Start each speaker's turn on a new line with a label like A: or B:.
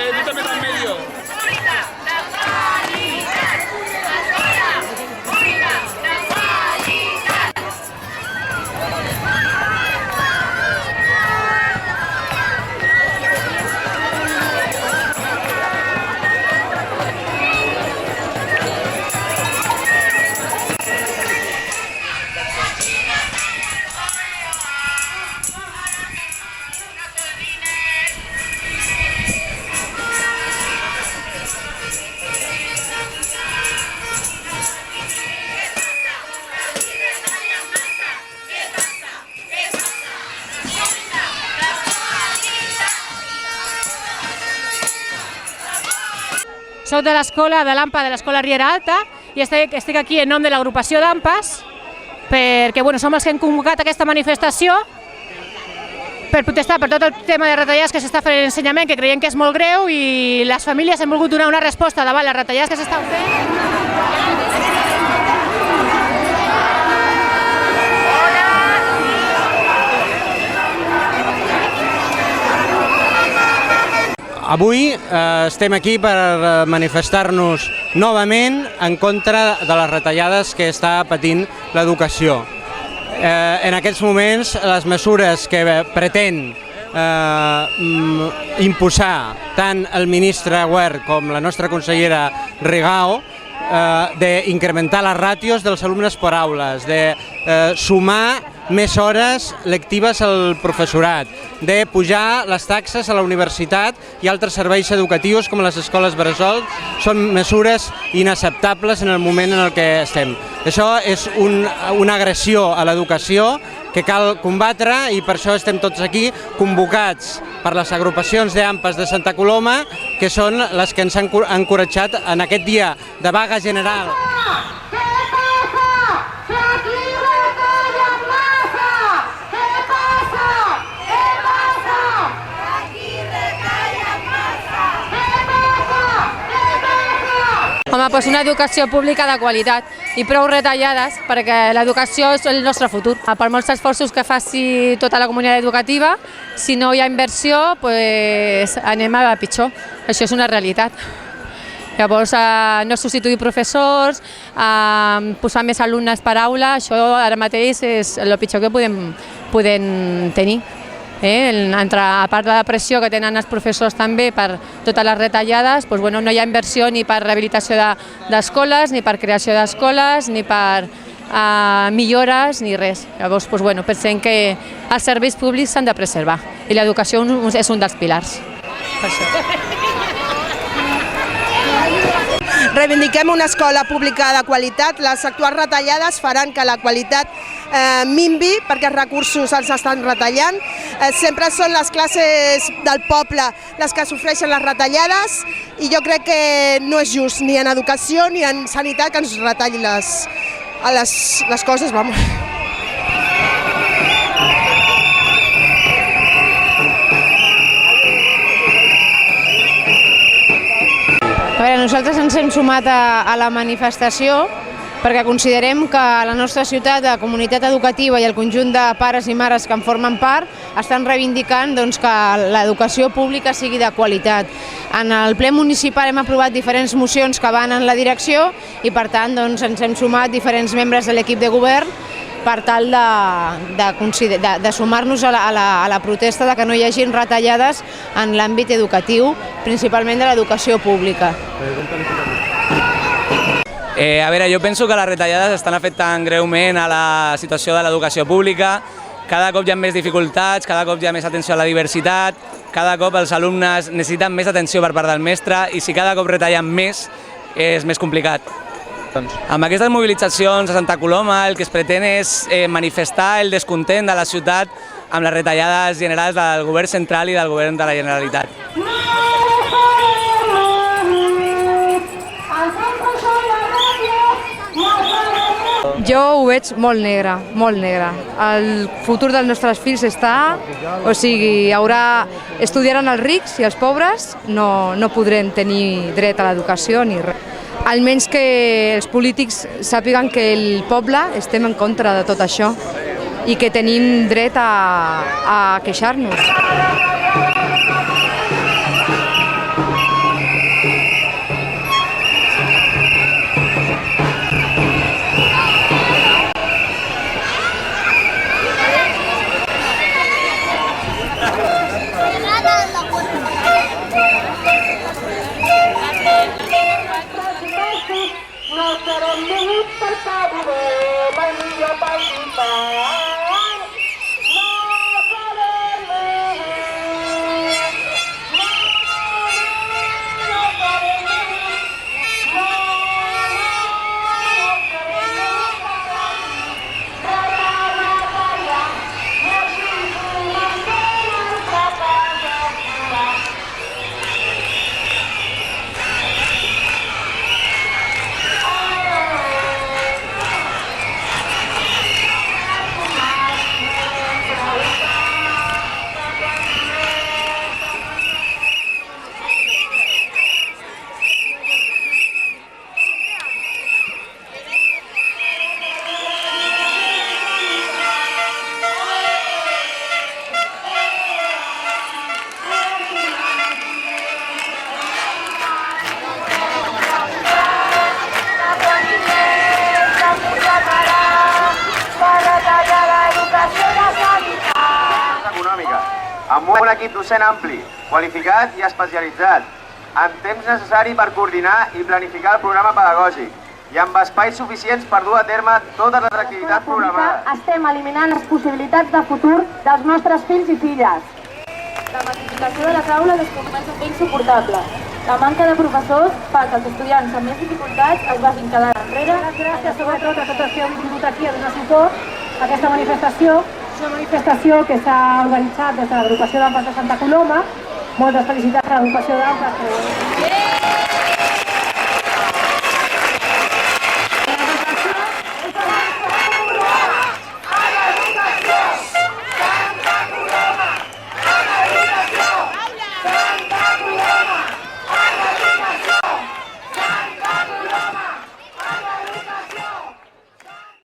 A: tú te metas en medio.
B: Soc de l'escola de l'AMPA, de l'escola Riera Alta, i estic aquí en nom de l'agrupació d'AMPAs perquè som els que hem convocat aquesta manifestació per protestar per tot el tema de retallades que s'està fent en l'ensenyament, que creiem que és molt greu, i les famílies hem volgut donar una resposta davant les retallades que s'estan fent.
C: Avui estem aquí per manifestar-nos novament en contra de les retallades que està patint l'educació. En aquests moments, les mesures que pretén imposar tant el ministre Wert com la nostra consellera Rigau, d'incrementar les ràtios dels alumnes per aules, de sumar més hores lectives al professorat, de pujar les taxes a la universitat i altres serveis educatius com les escoles bressol, són mesures inacceptables en el moment en el que estem. Això és una agressió a l'educació que cal combatre, i per això estem tots aquí convocats per les agrupacions d'AMPAs de Santa Coloma, que són les que ens han encoratjat en aquest dia de vaga general.
B: Home, doncs una educació pública de qualitat i prou retallades, perquè l'educació és el nostre futur. Per molts esforços que faci tota la comunitat educativa, si no hi ha inversió, doncs anem a pitjor. Això és una realitat. Llavors, no substituir professors, posar més alumnes per aula, això ara mateix és el pitjor que podem tenir. A part de la pressió que tenen els professors també per totes les retallades, no hi ha inversió ni per rehabilitació d'escoles, ni per creació d'escoles, ni per millores, ni res. Llavors, pensem que els serveis públics s'han de preservar i l'educació és un dels pilars.
D: Reivindiquem una escola pública de qualitat. Les actuals retallades faran que la qualitat minvi perquè els recursos els estan retallant. Sempre són les classes del poble les que sofreixen les retallades, i jo crec que no és just ni en educació ni en sanitat que ens retallin les coses.
B: Nosaltres ens hem sumat a la manifestació perquè considerem que la nostra ciutat, la comunitat educativa i el conjunt de pares i mares que en formen part estan reivindicant que l'educació pública sigui de qualitat. En el ple municipal hem aprovat diferents mocions que van en la direcció i, per tant, ens hem sumat diferents membres de l'equip de govern per tal de sumar-nos a la protesta de que no hi hagin retallades en l'àmbit educatiu, principalment de l'educació pública.
E: A veure, jo penso que les retallades estan afectant greument a la situació de l'educació pública. Cada cop hi ha més dificultats, cada cop hi ha més atenció a la diversitat, cada cop els alumnes necessiten més atenció per part del mestre, i si cada cop retallen més és més complicat. Amb aquestes mobilitzacions a Santa Coloma el que es pretén és manifestar el descontent de la ciutat amb les retallades generals del govern central i del govern de la Generalitat.
B: Jo ho veig molt negre, molt negre. El futur dels nostres fills està... O sigui, estudiaran els rics i els pobres no podrem tenir dret a l'educació ni res. Almenys que els polítics sàpiguen que el poble estem en contra de tot això i que tenim dret a queixar-nos.
A: no serem nits per cabuler, mai millor pel infant. No serem nits, no serem nits, no serem nits, retalla, i així comencem a casa.
F: Econòmica, amb un equip docent ampli, qualificat i especialitzat, amb temps necessari per coordinar i planificar el programa pedagògic i amb espais suficients per dur a terme totes les activitats programades.
A: Estem eliminant les possibilitats de futur dels nostres fills i filles. La massificació de les aules es comença a fer insuportable. La manca de professors fa que els estudiants amb més dificultats es vagin quedant enrere.
G: Gràcies sobretot a tots els que heu vingut aquí a donar suport a aquesta manifestació. És una manifestació que s'ha organitzat des de l'agrupació d'AMPAs de Santa Coloma. Moltes felicitats a l'agrupació d'AMPAs.